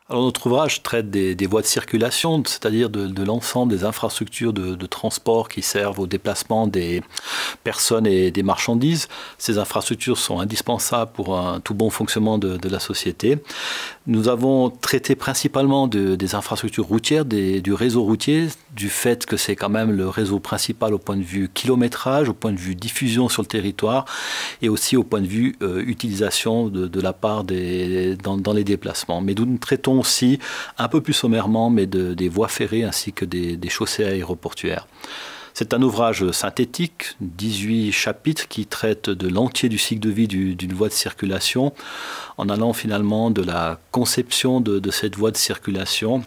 Alors notre ouvrage traite des voies de circulation, c'est-à-dire de l'ensemble des infrastructures de transport qui servent au déplacement des personnes et des marchandises. Ces infrastructures sont indispensables pour un tout bon fonctionnement de la société. Nous avons traité principalement des infrastructures routières, du réseau routier, du fait que c'est quand même le réseau principal au point de vue kilométrage, au point de vue diffusion sur le territoire et aussi au point de vue utilisation de la part dans les déplacements. Mais nous traitons aussi un peu plus sommairement mais des voies ferrées ainsi que des chaussées aéroportuaires. C'est un ouvrage synthétique, 18 chapitres qui traitent de l'entier du cycle de vie d'une voie de circulation en allant finalement de la conception de cette voie de circulation,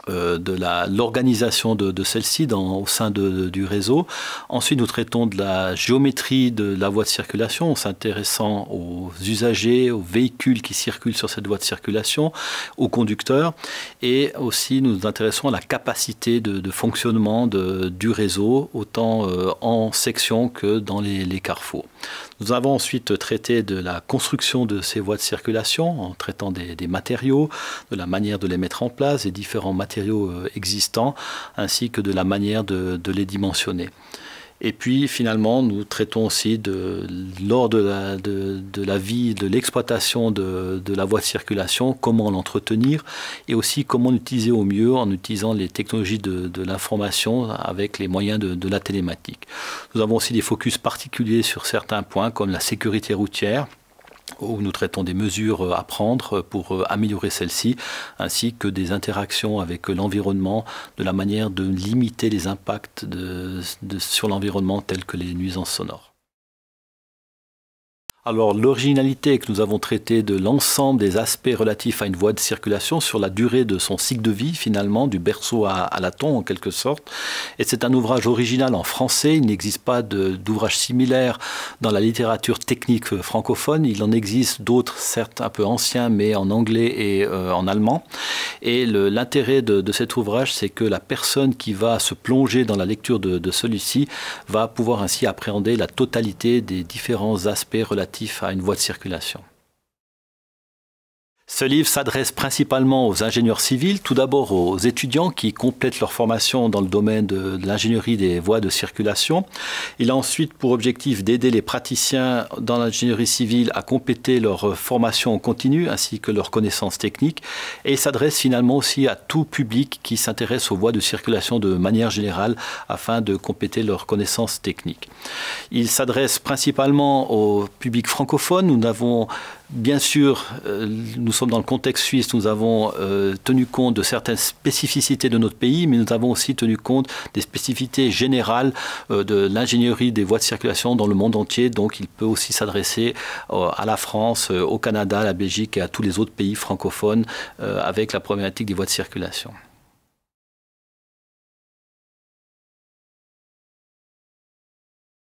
de l'organisation de celle-ci au sein du réseau. Ensuite, nous traitons de la géométrie de la voie de circulation en s'intéressant aux usagers, aux véhicules qui circulent sur cette voie de circulation, aux conducteurs. Et aussi, nous nous intéressons à la capacité de fonctionnement du réseau, autant en section que dans les carrefours. Nous avons ensuite traité de la construction de ces voies de circulation en traitant des matériaux, de la manière de les mettre en place, des différents matériaux existants, ainsi que de la manière de les dimensionner. Et puis finalement, nous traitons aussi lors de la vie, de l'exploitation de la voie de circulation, comment l'entretenir et aussi comment l'utiliser au mieux en utilisant les technologies de l'information avec les moyens de la télématique. Nous avons aussi des focus particuliers sur certains points comme la sécurité routière, où nous traitons des mesures à prendre pour améliorer celle-ci, ainsi que des interactions avec l'environnement, de la manière de limiter les impacts sur l'environnement tels que les nuisances sonores. Alors l'originalité est que nous avons traité de l'ensemble des aspects relatifs à une voie de circulation sur la durée de son cycle de vie finalement, du berceau à la tombe en quelque sorte. Et c'est un ouvrage original en français, il n'existe pas d'ouvrage similaire dans la littérature technique francophone. Il en existe d'autres, certes un peu anciens, mais en anglais et en allemand. Et l'intérêt de cet ouvrage, c'est que la personne qui va se plonger dans la lecture de celui-ci va pouvoir ainsi appréhender la totalité des différents aspects relatifs à une voie de circulation. Ce livre s'adresse principalement aux ingénieurs civils, tout d'abord aux étudiants qui complètent leur formation dans le domaine de l'ingénierie des voies de circulation. Il a ensuite pour objectif d'aider les praticiens dans l'ingénierie civile à compléter leur formation en continu ainsi que leurs connaissances techniques. Et il s'adresse finalement aussi à tout public qui s'intéresse aux voies de circulation de manière générale afin de compléter leurs connaissances techniques. Il s'adresse principalement au public francophone. Nous avons bien sûr, nous sommes dans le contexte suisse, nous avons tenu compte de certaines spécificités de notre pays, mais nous avons aussi tenu compte des spécificités générales de l'ingénierie des voies de circulation dans le monde entier. Donc il peut aussi s'adresser à la France, au Canada, à la Belgique et à tous les autres pays francophones avec la problématique des voies de circulation.